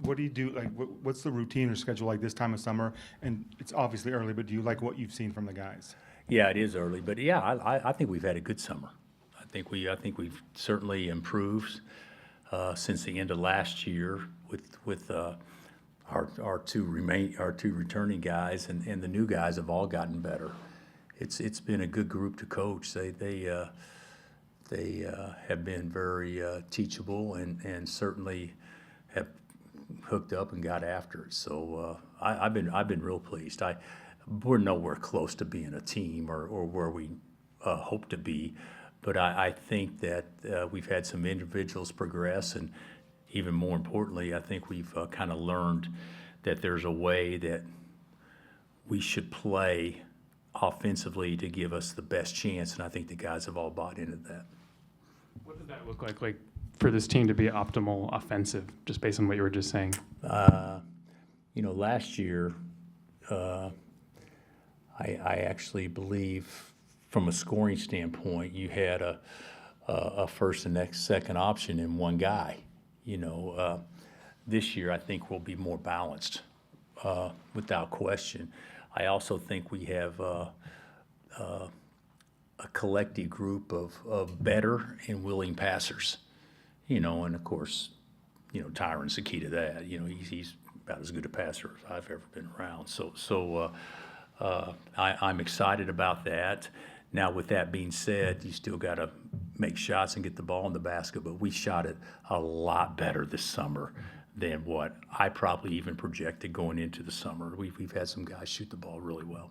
what do you do? Like, what's the routine or schedule like this time of summer? And it's obviously early, but do you like what you've seen from the guys? Yeah, it is early, but yeah, I think we've had a good summer. I think we've certainly improved since the end of last year with our two returning guys, and the new guys have all gotten better. It's been a good group to coach. They have been very teachable and certainly have hooked up and got after it. So I've been real pleased. We're nowhere close to being a team or where we hope to be, but I think that we've had some individuals progress, and even more importantly, I think we've kind of learned that there's a way that we should play offensively to give us the best chance, and I think the guys have all bought into that. What does that look like for this team to be optimal offensive, just based on what you were just saying? Last year, I actually believe from a scoring standpoint, you had a first and second option in one guy. This year I think we'll be more balanced, without question. I also think we have a collective group of better and willing passers, and of course, Tyron's the key to that. He's about as good a passer as I've ever been around. So I'm excited about that. Now, with that being said, you still got to make shots and get the ball in the basket, but we shot it a lot better this summer than what I probably even projected going into the summer. We've had some guys shoot the ball really well.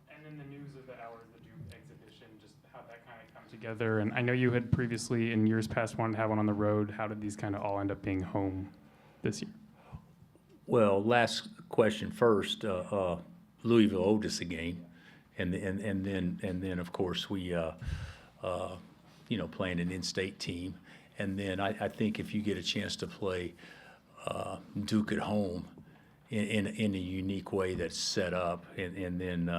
And then the news of the Hour of the Duke exhibition, just how that kind of come together. And I know you had previously in years past wanted to have one on the road. How did these kind of all end up being home this year? Well, last question first. Louisville owed us a game, and then of course we playing an in-state team, and then I think if you get a chance to play Duke at home in a unique way that's set up, and then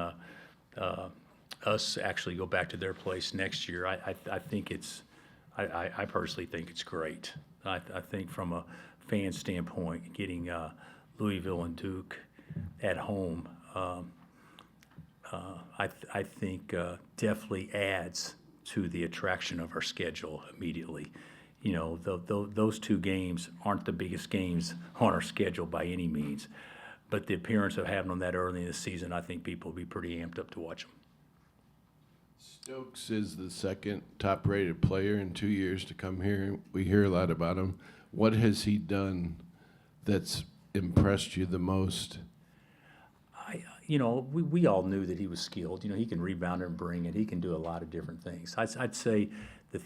us actually go back to their place next year, I think I personally think it's great. I think from a fan standpoint, getting Louisville and Duke at home, I think definitely adds to the attraction of our schedule immediately. Those two games aren't the biggest games on our schedule by any means, but the appearance of having them that early in the season, I think people will be pretty amped up to watch them. Stokes is the second top-rated player in 2 years to come here. We hear a lot about him. What has he done that's impressed you the most? We all knew that he was skilled. He can rebound and bring it. He can do a lot of different things. I'd say that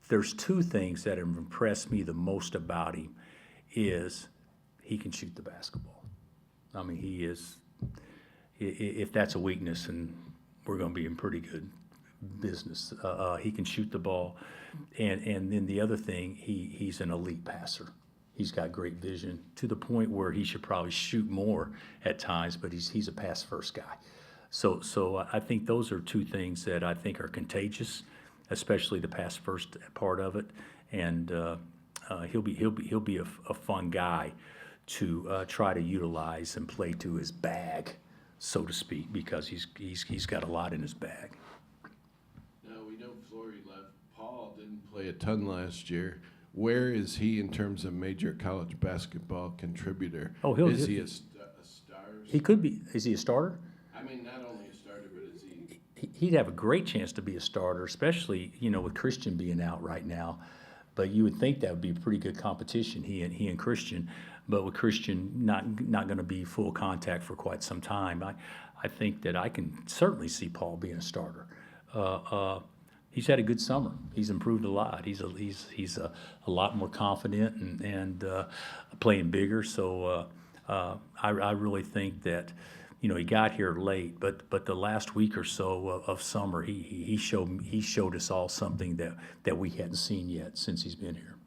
there's two things that have impressed me the most about him is he can shoot the basketball. I mean, he is, if that's a weakness, and we're going to be in pretty good business. He can shoot the ball. And then the other thing, he's an elite passer. He's got great vision to the point where he should probably shoot more at times, but he's a pass-first guy. So I think those are two things that I think are contagious, especially the pass-first part of it. And he'll be a fun guy to try to utilize and play to his bag, so to speak, because he's got a lot in his bag. Now, we know Flory left. Paul didn't play a ton last year. Where is he in terms of major college basketball contributor? Is he a star? He could be. Is he a starter? I mean, not only a starter, but is he? He'd have a great chance to be a starter, especially with Christian being out right now. But you would think that would be pretty good competition, he and Christian. But with Christian not going to be full contact for quite some time, I think that I can certainly see Paul being a starter. He's had a good summer. He's improved a lot. He's a lot more confident and playing bigger. So I really think that he got here late, but the last week or so of summer he showed us all something that we hadn't seen yet since he's been here.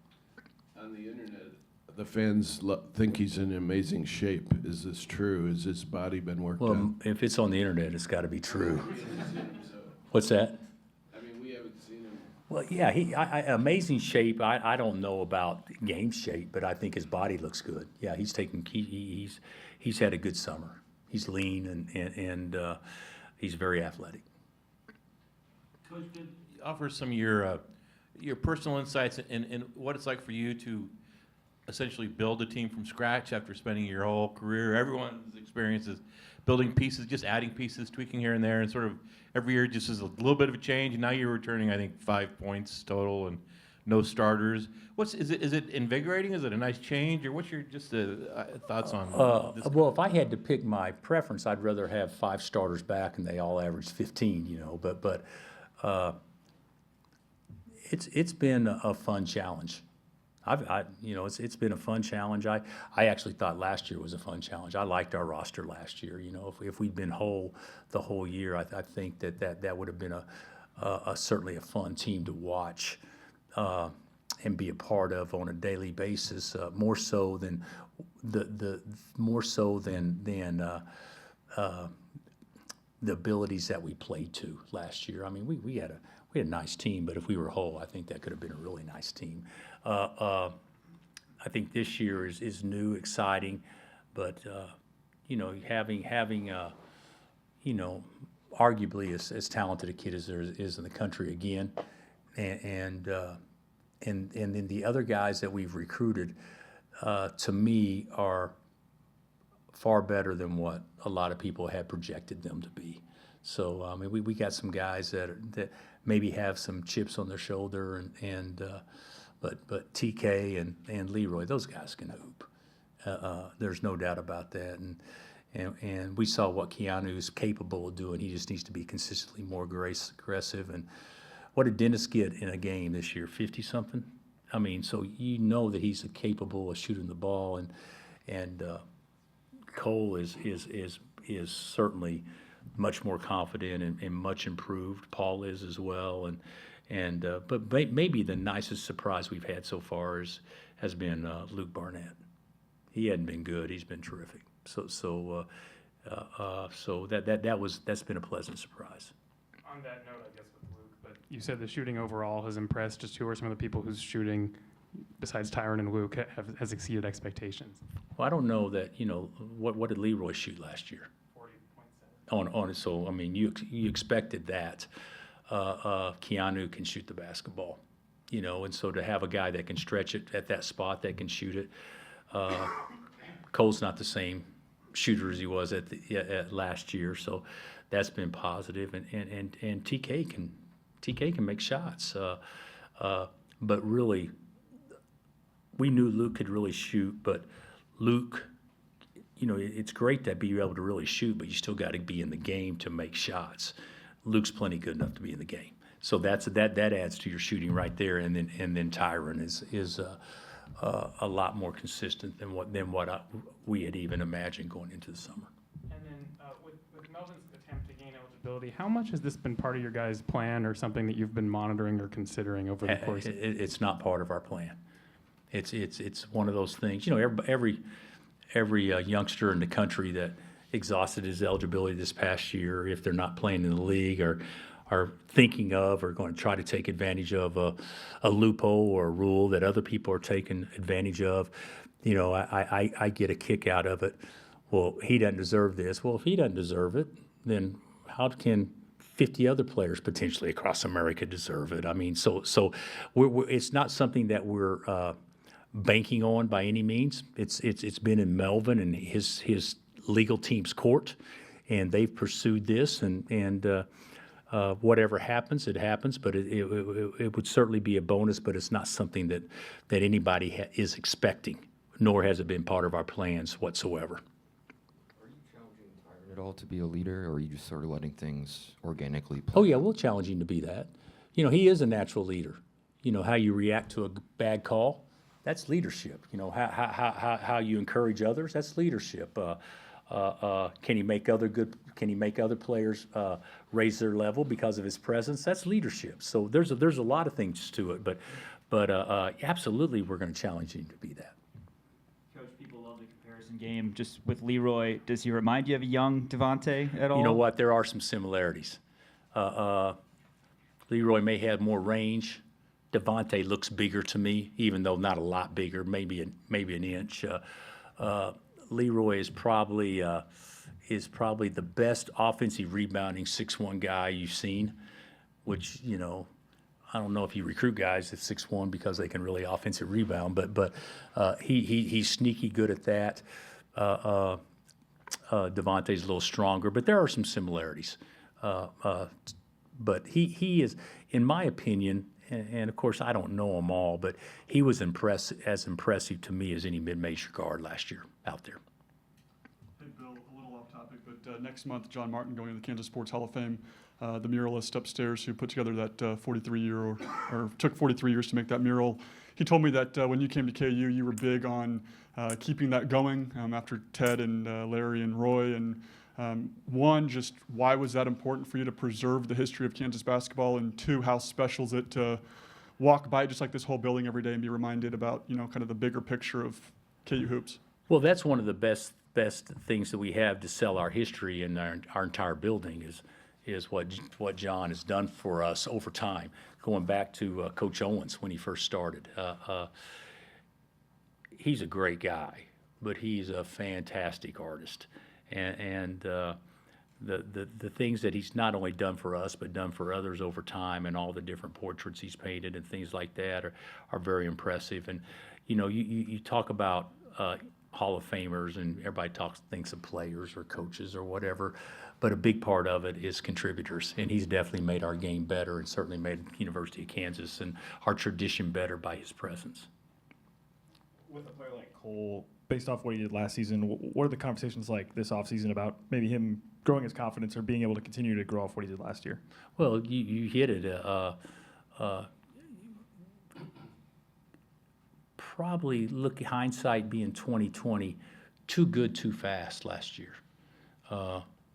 On the internet, the fans think he's in amazing shape. Is this true? Has his body been worked out? Well, if it's on the internet, it's got to be true. What's that? Well, yeah, amazing shape. I don't know about game shape, but I think his body looks good. Yeah, he's had a good summer. He's lean and he's very athletic. Coach, could you offer some of your personal insights and what it's like for you to essentially build a team from scratch after spending your whole career? Everyone's experience is building pieces, just adding pieces, tweaking here and there, and sort of every year just is a little bit of a change. And now you're returning, I think, 5 points total and no starters. Is it invigorating? Is it a nice change, or what's your just thoughts on this? Well, if I had to pick my preference, I'd rather have 5 starters back and they all average 15. But it's been a fun challenge. It's been a fun challenge. I actually thought last year was a fun challenge. I liked our roster last year. If we'd been whole the whole year, I think that would have been certainly a fun team to watch and be a part of on a daily basis. More so than the abilities that we played to last year. I mean, we had a nice team, but if we were whole, I think that could have been a really nice team. I think this year is new, exciting, but having arguably as talented a kid as there is in the country again, and then the other guys that we've recruited, to me, are far better than what a lot of people had projected them to be. So I mean, we got some guys that maybe have some chips on their shoulder, but TK and Leroy, those guys can hoop. There's no doubt about that. And we saw what Keanu's capable of doing. He just needs to be consistently more aggressive. And what did Dennis get in a game this year? 50-something? I mean, so that he's capable of shooting the ball. And Cole is certainly much more confident and much improved. Paul is as well. But maybe the nicest surprise we've had so far has been Luke Barnett. He hadn't been good. He's been terrific. So that's been a pleasant surprise. On that note, I guess with Luke, but you said the shooting overall has impressed. Just who are some of the people whose shooting, besides Tyron and Luke, has exceeded expectations? Well, I don't know that. What did Leroy shoot last year? 40.7. So I mean, you expected that. Keanu can shoot the basketball, and so to have a guy that can stretch it at that spot, that can shoot it. Cole's not the same shooter as he was at last year, so that's been positive. And TK can make shots, but really, we knew Luke could really shoot, but Luke. It's great to be able to really shoot, but you still got to be in the game to make shots. Luke's plenty good enough to be in the game, so that adds to your shooting right there. And then Tyron is a lot more consistent than what we had even imagined going into the summer. And then with Melvin's attempt to gain eligibility, how much has this been part of your guys' plan, or something that you've been monitoring or considering over the course? It's not part of our plan. It's one of those things. Every youngster in the country that exhausted his eligibility this past year, if they're not playing in the league, or are thinking of or going to try to take advantage of a loophole or a rule that other people are taking advantage of, I get a kick out of it. Well, he doesn't deserve this. Well, if he doesn't deserve it, then how can 50 other players potentially across America deserve it? I mean, so it's not something that we're banking on by any means. It's been in Melvin and his legal team's court, and they've pursued this, and whatever happens, it happens. But it would certainly be a bonus, but it's not something that anybody is expecting, nor has it been part of our plans whatsoever. Are you challenging Tyron at all to be a leader, or are you just sort of letting things organically play? Oh yeah, we'll challenge him to be that. He is a natural leader. How you react to a bad call, that's leadership. How you encourage others, that's leadership. Can he make other players raise their level because of his presence? That's leadership. So there's a lot of things to it, but absolutely we're going to challenge him to be that. Coach, people love the comparison game. Just with Leroy, does he remind you of a young Devontae at all? You know what? There are some similarities. Leroy may have more range. Devontae looks bigger to me, even though not a lot bigger, maybe an inch. Leroy is probably the best offensive rebounding 6'1" guy you've seen, which, you know, I don't know if you recruit guys at 6'1" because they can really offensive rebound, but he's sneaky good at that. Devontae's a little stronger, but there are some similarities. But he is, in my opinion, and of course I don't know them all, but he was as impressive to me as any mid-major guard last year out there. Hey, Bill, a little off topic, but next month, John Martin going to the Kansas Sports Hall of Fame. The muralist upstairs who put together that 43-year or took 43 years to make that mural. He told me that when you came to KU, you were big on keeping that going after Ted and Larry and Roy. And one, just why was that important for you to preserve the history of Kansas basketball? And two, how special is it to walk by just like this whole building every day and be reminded about, you know, kind of the bigger picture of KU hoops? Well, that's one of the best things that we have to sell our history in our entire building is what John has done for us over time, going back to Coach Owens when he first started. He's a great guy, but he's a fantastic artist, and the things that he's not only done for us but done for others over time, and all the different portraits he's painted and things like that are very impressive. And you know, you talk about Hall of Famers, and everybody thinks of players or coaches or whatever, but a big part of it is contributors, and he's definitely made our game better and certainly made University of Kansas and our tradition better by his presence. With a player like Cole, based off what he did last season, what are the conversations like this offseason about maybe him growing his confidence or being able to continue to grow off what he did last year? Well, you hit it. Probably look at hindsight being 2020, too good too fast last year.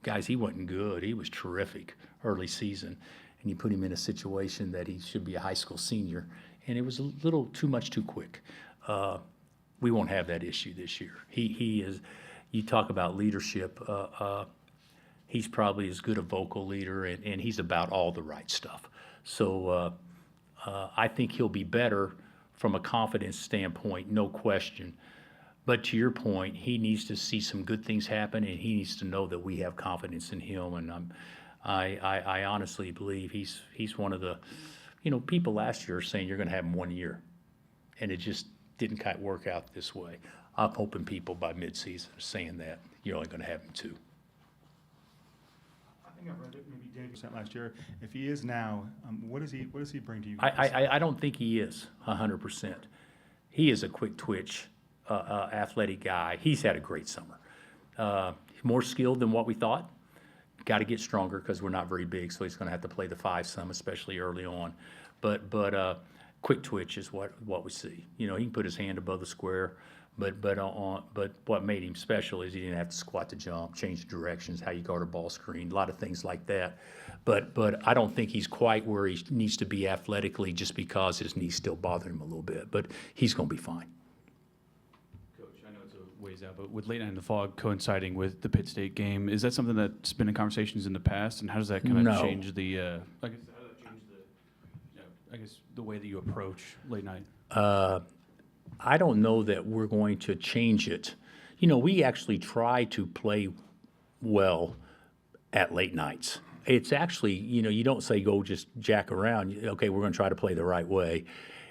Guys, he wasn't good. He was terrific early season, and you put him in a situation that he should be a high school senior, and it was a little too much too quick. We won't have that issue this year. He is. You talk about leadership. He's probably as good a vocal leader, and he's about all the right stuff. So I think he'll be better from a confidence standpoint, no question. But to your point, he needs to see some good things happen, and he needs to know that we have confidence in him. And I honestly believe he's one of the, you know, people last year are saying you're going to have him 1 year, and it just didn't quite work out this way. I'm hoping people by midseason are saying that you're only going to have him 2. I think I read it maybe Dave percent last year. If he is now, what does he bring to you? I don't think he is 100%. He is a quick twitch, athletic guy. He's had a great summer. More skilled than what we thought. Got to get stronger because we're not very big, so he's going to have to play the 5 some, especially early on. But quick twitch is what we see. You know, he can put his hand above the square. But what made him special is he didn't have to squat to jump, change the directions, how you guard a ball screen, a lot of things like that. But I don't think he's quite where he needs to be athletically just because his knee's still bothering him a little bit. But he's going to be fine. Coach, I know it's a ways out, but with Late Night in the Fog coinciding with the Pitt State game, is that something that's been in conversations in the past, and how does that kind of change the? I guess how does that change the? I guess the way that you approach late night. I don't know that we're going to change it. You know, we actually try to play well at late nights. It's actually, you know, you don't say go just jack around. Okay, we're going to try to play the right way,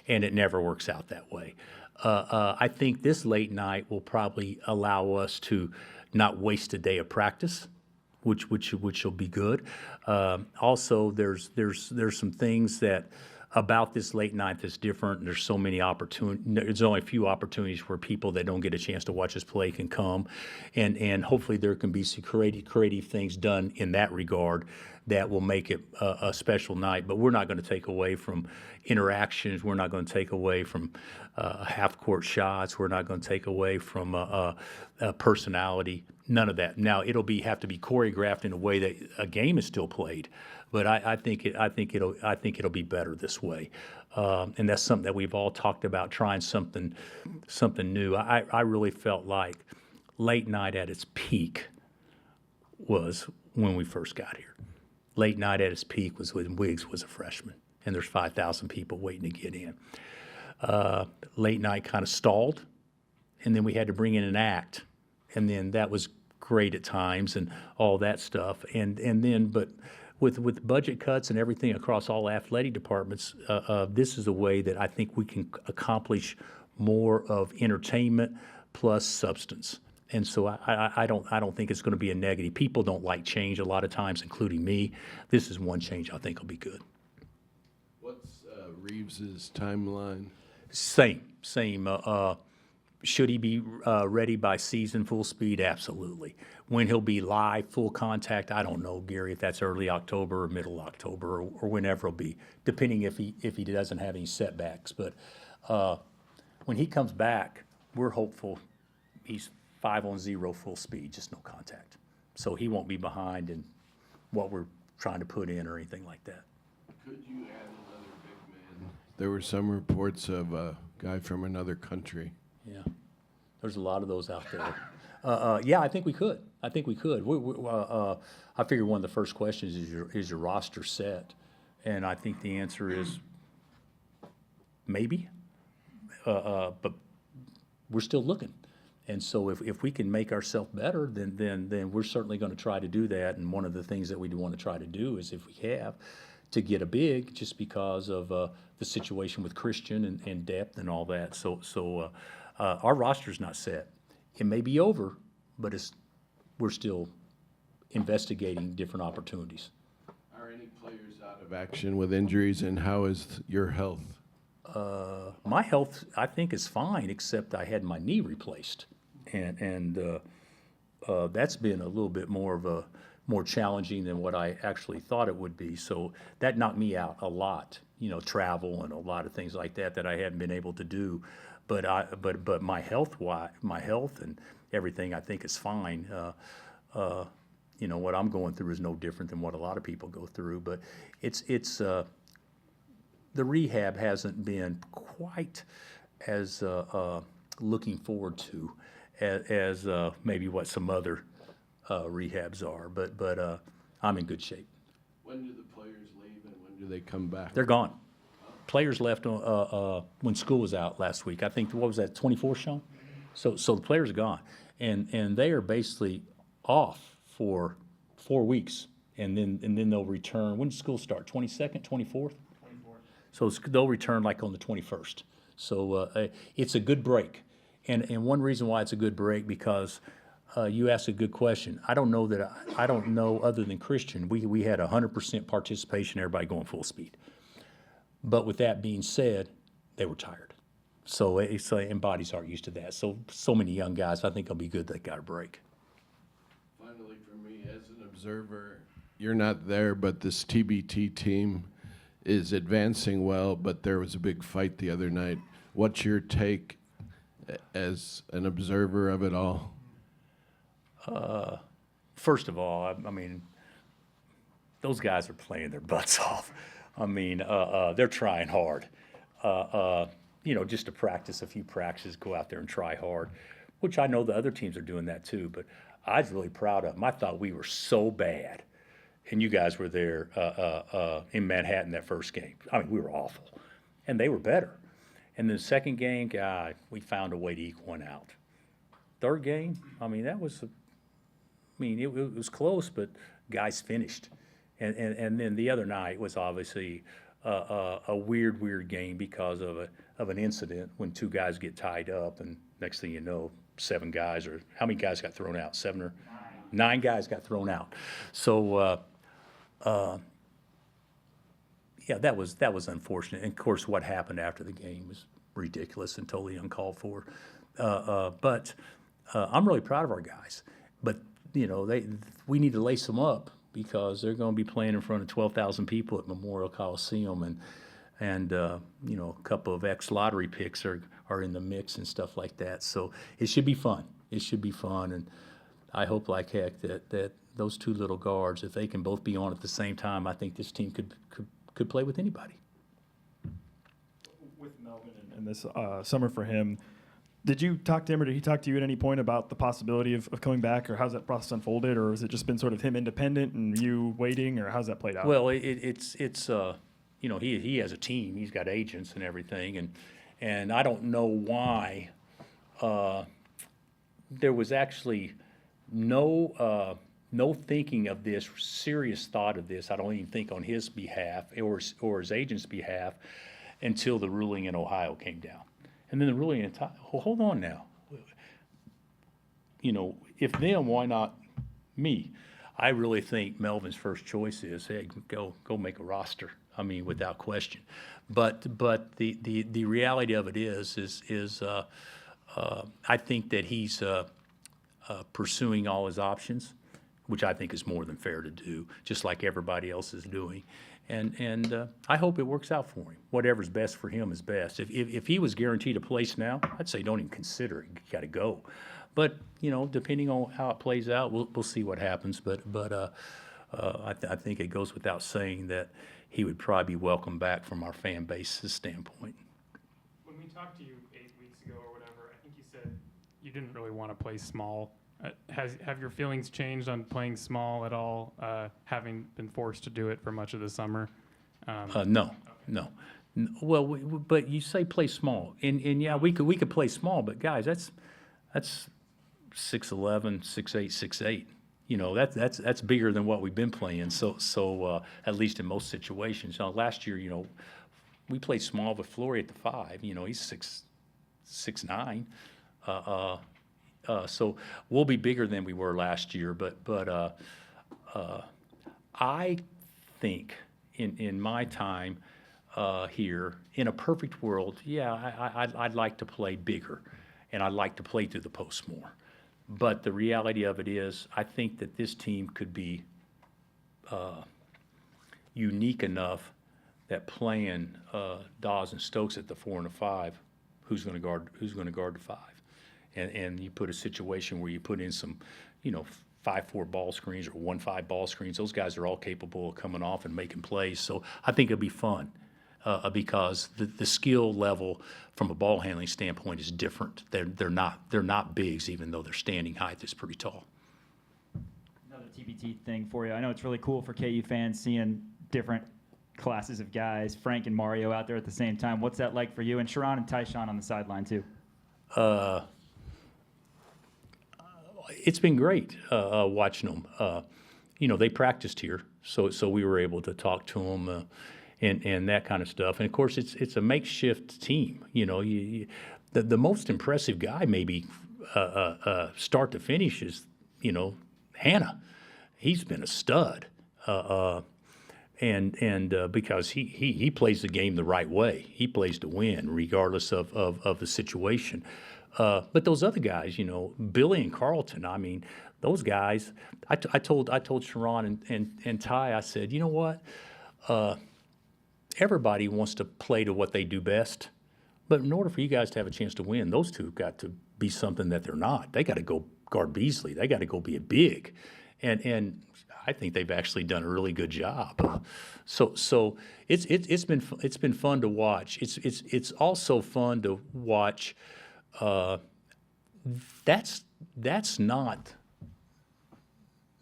and it never works out that way. I think this late night will probably allow us to not waste a day of practice, which will be good. Also, there's some things that about this late night that's different. And there's so many opportunities. There's only a few opportunities where people that don't get a chance to watch us play can come, and hopefully there can be some creative things done in that regard that will make it a special night. But we're not going to take away from interactions. We're not going to take away from half-court shots. We're not going to take away from personality. None of that. Now it'll have to be choreographed in a way that a game is still played. But I think it'll be better this way, and that's something that we've all talked about, trying something new. I really felt like late night at its peak was when we first got here, late night at its peak was when Wiggs was a freshman, and there's 5,000 people waiting to get in. Late night kind of stalled, and then we had to bring in an act, and then that was great at times and all that stuff. And then, but with budget cuts and everything across all athletic departments, this is a way that I think we can accomplish more of entertainment plus substance. And so I don't think it's going to be a negative. People don't like change a lot of times, including me. This is one change I think will be good. What's Reeves's timeline? Same. Should he be ready by season full speed? Absolutely. When he'll be live, full contact, I don't know, Gary, if that's early October or middle October or whenever it'll be, depending if he doesn't have any setbacks. But when he comes back, we're hopeful he's 5-on-0 full speed, just no contact. So he won't be behind in what we're trying to put in or anything like that. Could you add another big man? There were some reports of a guy from another country. Yeah, there's a lot of those out there. Yeah, I think we could. I figure one of the first questions is your roster set, and I think the answer is maybe, but we're still looking. And so if we can make ourselves better, then we're certainly going to try to do that. And one of the things that we do want to try to do is, if we have, to get a big, just because of the situation with Christian and depth and all that. So our roster's not set. It may be over, but we're still investigating different opportunities. Are any players out of action with injuries, and how is your health? My health, I think, is fine, except I had my knee replaced, and that's been a little bit more challenging than what I actually thought it would be. So that knocked me out a lot, travel and a lot of things like that I hadn't been able to do. But my health and everything, I think, is fine. What I'm going through is no different than what a lot of people go through. But it's the rehab hasn't been quite as looking forward to as maybe what some other rehabs are. But I'm in good shape. When do the players leave, and when do they come back? They're gone. Players left when school was out last week. I think, what was that, 24, Sean? So the players are gone, and they are basically off for 4 weeks, and then they'll return. When does school start? 22nd, 24th? 24th. So they'll return like on the 21st. So it's a good break, and one reason why it's a good break, because you asked a good question. I don't know other than Christian, we had 100% participation, everybody going full speed. But with that being said, they were tired. So and bodies aren't used to that. So many young guys, I think it'll be good they got a break. Finally, for me, as an observer, you're not there, but this TBT team is advancing well, but there was a big fight the other night. What's your take as an observer of it all? First of all, I mean, those guys are playing their butts off. I mean, they're trying hard. Just to practice a few practices, go out there and try hard, which I know the other teams are doing that too. But I was really proud of them. I thought we were so bad, and you guys were there in Manhattan that first game. I mean, we were awful, and they were better. And the second game, God, we found a way to eke one out. Third game, I mean, it was close, but guys finished. And then the other night was obviously a weird game because of an incident when two guys get tied up, and next thing you know, 7 guys, or how many guys got thrown out? 7 or 9 guys got thrown out. So that was unfortunate. And of course, what happened after the game was ridiculous and totally uncalled for. But I'm really proud of our guys. But we need to lace them up, because they're going to be playing in front of 12,000 people at Memorial Coliseum, and a couple of ex-lottery picks are in the mix and stuff like that. So it should be fun. And I hope like heck that those 2 little guards, if they can both be on at the same time, I think this team could play with anybody. With Melvin and this summer for him, Did you talk to him, or did he talk to you at any point about the possibility of coming back, or how's that process unfolded, or has it just been sort of him independent and you waiting, or how's that played out? Well, it's you know, he has a team, he's got agents and everything, and I don't know why there was actually no thinking of this, serious thought of this, I don't even think on his behalf or his agent's behalf, until the ruling in Ohio came down. And then the ruling in well, hold on now. You know, if them, why not me? I really think Melvin's first choice is, hey, go make a roster. I mean, without question. But the reality of it is I think that he's pursuing all his options, which I think is more than fair to do, just like everybody else is doing. And I hope it works out for him. Whatever's best for him is best. If he was guaranteed a place now, I'd say don't even consider it. You got to go. But you know, depending on how it plays out, we'll see what happens. But I think it goes without saying that he would probably be welcome back from our fan base's standpoint. When we talked to you 8 weeks ago or whatever, I think you said you didn't really want to play small. Have your feelings changed on playing small at all, having been forced to do it for much of the summer? No. Well, but you say play small, and yeah, we could play small, but guys, that's 6'11", 6'8", 6'8". You know, that's bigger than what we've been playing. So at least in most situations. Now, last year, you know, we played small with Flory at the 5. You know, he's 6'9". So we'll be bigger than we were last year. But I think in my time here, in a perfect world, yeah, I'd like to play bigger, and I'd like to play through the post more. But the reality of it is, I think that this team could be unique enough that playing Dawes and Stokes at the 4 and the 5, who's going to guard the 5, and you put a situation where you put in some, you know, 5-4 ball screens or 1-5 ball screens. Those guys are all capable of coming off and making plays. So I think it'll be fun. Because the skill level from a ball handling standpoint is different. They're not bigs, even though their standing height is pretty tall. Another TBT thing for you. I know it's really cool for KU fans seeing different classes of guys, Frank and Mario out there at the same time. What's that like for you? And Sharon and Tyshawn on the sideline too. It's been great watching them. You know, they practiced here, so we were able to talk to them. And that kind of stuff. And, of course, it's a makeshift team. You know, the most impressive guy maybe start to finish is, you know, Hannah. He's been a stud. And because he plays the game the right way. He plays to win regardless of the situation. But those other guys, you know, Billy and Carlton, I mean, those guys, I told Sharon and Ty, I said, you know what? Everybody wants to play to what they do best, but in order for you guys to have a chance to win, those two have got to be something that they're not. They got to go guard Beasley. They got to go be a big, and I think they've actually done a really good job. So it's been fun to watch. It's also fun to watch. That's not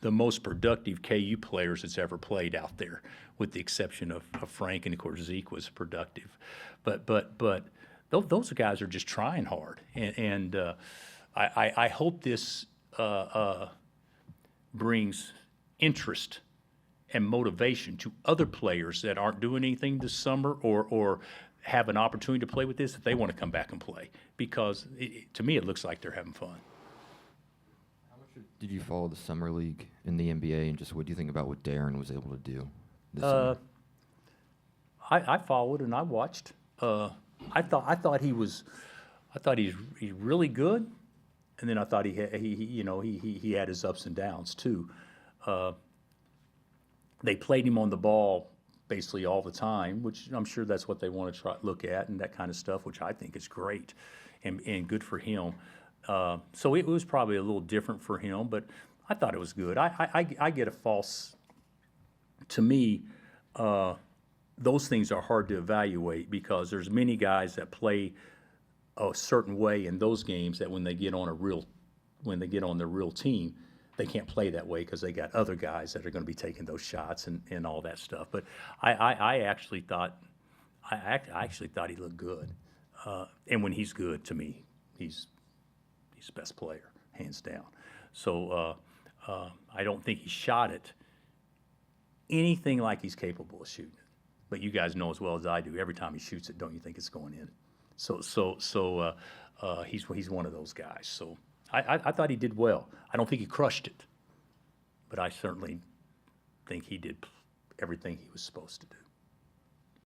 the most productive KU players that's ever played out there, with the exception of Frank, and of course Zeke was productive. But those guys are just trying hard, and I hope this brings interest and motivation to other players that aren't doing anything this summer or have an opportunity to play with this, if they want to come back and play, because to me it looks like they're having fun. Did you follow the summer league in the NBA, and just what do you think about what Darren was able to do this summer? I followed and I watched. I thought he's really good, and then I thought he had his ups and downs too. They played him on the ball basically all the time, which I'm sure that's what they want to look at and that kind of stuff, which I think is great and good for him. So it was probably a little different for him, but I thought it was good. I get a false, to me, those things are hard to evaluate because there's many guys that play a certain way in those games that when they get on the real team, they can't play that way because they got other guys that are going to be taking those shots and all that stuff. But I actually thought he looked good, and when he's good, to me, he's the best player, hands down. So I don't think he shot it anything like he's capable of shooting it. But you guys know as well as I do, every time he shoots it, don't you think it's going in? So he's one of those guys. So I thought he did well. I don't think he crushed it, but I certainly think he did everything he was supposed to do.